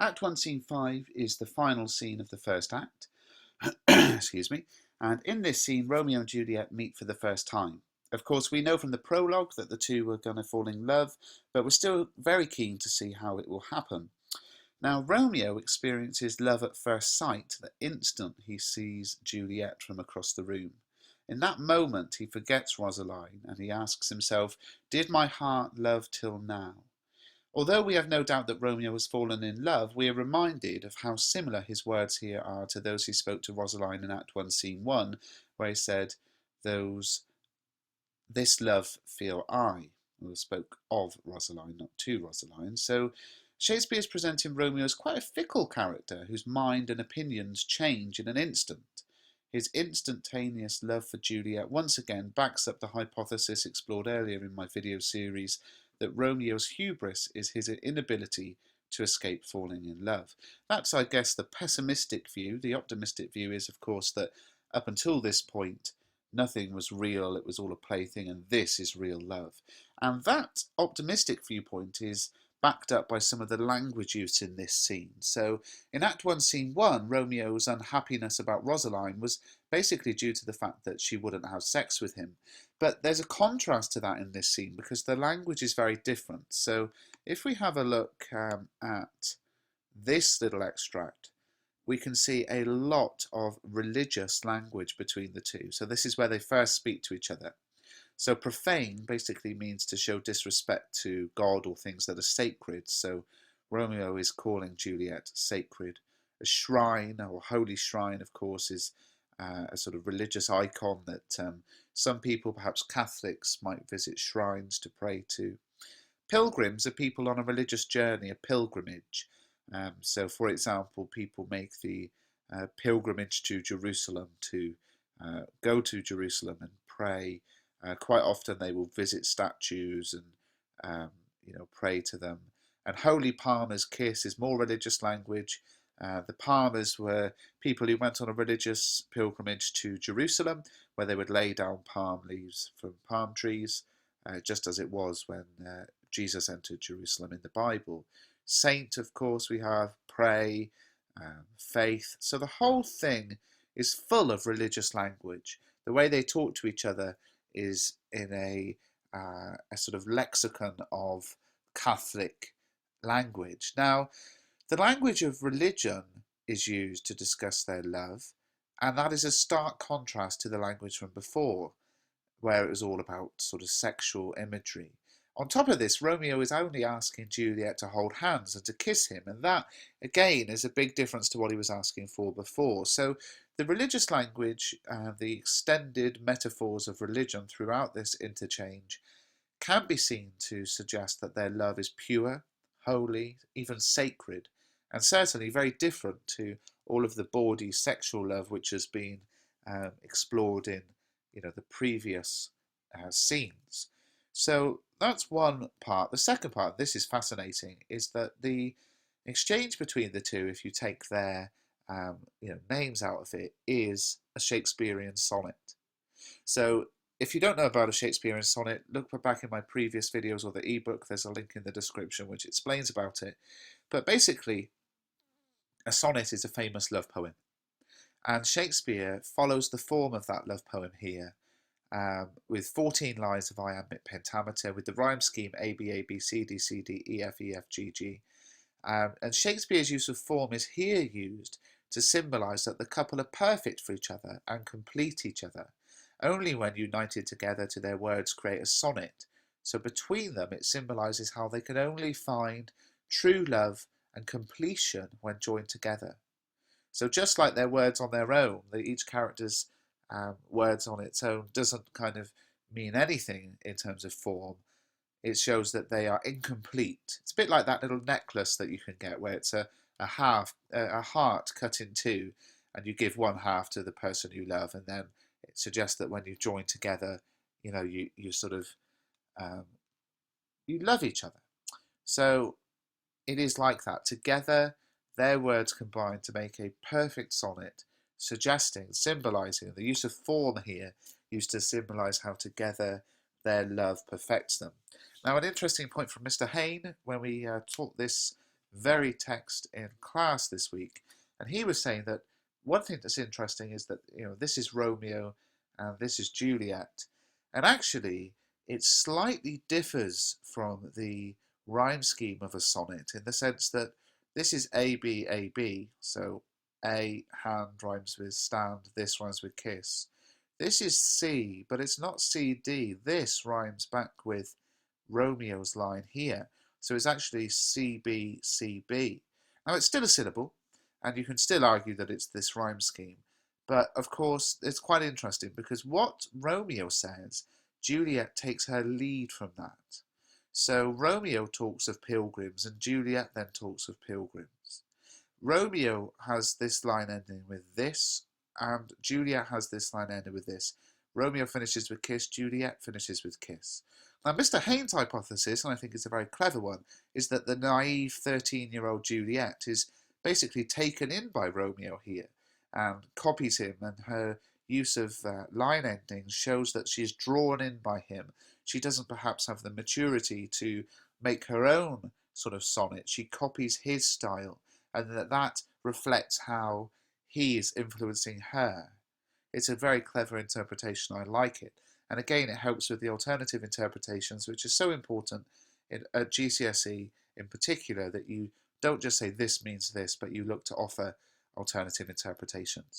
Act 1, Scene 5 is the final scene of the first act. Excuse me. And in this scene, Romeo and Juliet meet for the first time. Of course, we know from the prologue that the two were going to fall in love, but we're still very keen to see how it will happen. Now, Romeo experiences love at first sight the instant he sees Juliet from across the room. In that moment, he forgets Rosaline and he asks himself, "Did my heart love till now?" Although we have no doubt that Romeo has fallen in love, we are reminded of how similar his words here are to those he spoke to Rosaline in Act 1, Scene 1, where he said, "Those, this love feel I," who spoke of Rosaline, not to Rosaline. So Shakespeare is presenting Romeo as quite a fickle character whose mind and opinions change in an instant. His instantaneous love for Juliet once again backs up the hypothesis explored earlier in my video series that Romeo's hubris is his inability to escape falling in love. That's, I guess, the pessimistic view. The optimistic view is, of course, that up until this point, nothing was real, it was all a plaything, and this is real love. And that optimistic viewpoint is backed up by some of the language use in this scene. So in Act 1, Scene 1, Romeo's unhappiness about Rosaline was basically due to the fact that she wouldn't have sex with him. But there's a contrast to that in this scene because the language is very different. So if we have a look at this little extract, we can see a lot of religious language between the two. So this is where they first speak to each other. So profane basically means to show disrespect to God or things that are sacred. So Romeo is calling Juliet sacred. A shrine or holy shrine, of course, is a sort of religious icon that some people, perhaps Catholics, might visit shrines to pray to. Pilgrims are people on a religious journey, a pilgrimage. So, for example, people make the pilgrimage to Jerusalem to go to Jerusalem and pray. Quite often, they will visit statues and pray to them. And holy palmer's kiss is more religious language. The palmers were people who went on a religious pilgrimage to Jerusalem, where they would lay down palm leaves from palm trees, just as it was when Jesus entered Jerusalem in the Bible. Saint, of course, we have pray, faith. So the whole thing is full of religious language. The way they talk to each other is in a sort of lexicon of Catholic language. Now, the language of religion is used to discuss their love, and that is a stark contrast to the language from before, where it was all about sort of sexual imagery. On top of this, Romeo is only asking Juliet to hold hands and to kiss him, and that, again, is a big difference to what he was asking for before. So the religious language and the extended metaphors of religion throughout this interchange can be seen to suggest that their love is pure, holy, even sacred, and certainly very different to all of the bawdy sexual love which has been explored in the previous scenes. So that's one part. The second part, this is fascinating, is that the exchange between the two, if you take their names out of it, is a Shakespearean sonnet. So if you don't know about a Shakespearean sonnet, look back in my previous videos or the ebook. There's a link in the description which explains about it. But basically, a sonnet is a famous love poem. And Shakespeare follows the form of that love poem here, with 14 lines of iambic pentameter, with the rhyme scheme A, B, A, B, C, D, C, D, E, F, E, F, G, G. And Shakespeare's use of form is here used to symbolise that the couple are perfect for each other and complete each other. Only when united together do their words create a sonnet. So between them it symbolises how they can only find true love and completion when joined together. So just like their words on their own, each character's words on its own doesn't kind of mean anything in terms of form. It shows that they are incomplete. It's a bit like that little necklace that you can get where it's a heart cut in two, and you give one half to the person you love, and then it suggests that when you join together, you sort of you love each other. So it is like that. Together, their words combine to make a perfect sonnet, suggesting, symbolising, the use of form here used to symbolise how together their love perfects them. Now, an interesting point from Mr. Hayne when we taught this very text in class this week, and he was saying that one thing that's interesting is that this is Romeo and this is Juliet, and actually it slightly differs from the rhyme scheme of a sonnet in the sense that this is A B A B, so A hand rhymes with stand, this rhymes with kiss. This is C, but it's not C D. This rhymes back with Romeo's line here. So it's actually CB, CB. Now it's still a syllable, and you can still argue that it's this rhyme scheme. But of course, it's quite interesting because what Romeo says, Juliet takes her lead from that. So Romeo talks of pilgrims, and Juliet then talks of pilgrims. Romeo has this line ending with this, and Juliet has this line ending with this. Romeo finishes with kiss, Juliet finishes with kiss. Now, Mr. Haynes' hypothesis, and I think it's a very clever one, is that the naive 13-year-old Juliet is basically taken in by Romeo here and copies him, and her use of line endings shows that she's drawn in by him. She doesn't perhaps have the maturity to make her own sort of sonnet. She copies his style, and that reflects how he is influencing her. It's a very clever interpretation. I like it. And again, it helps with the alternative interpretations, which is so important at GCSE in particular, that you don't just say this means this, but you look to offer alternative interpretations.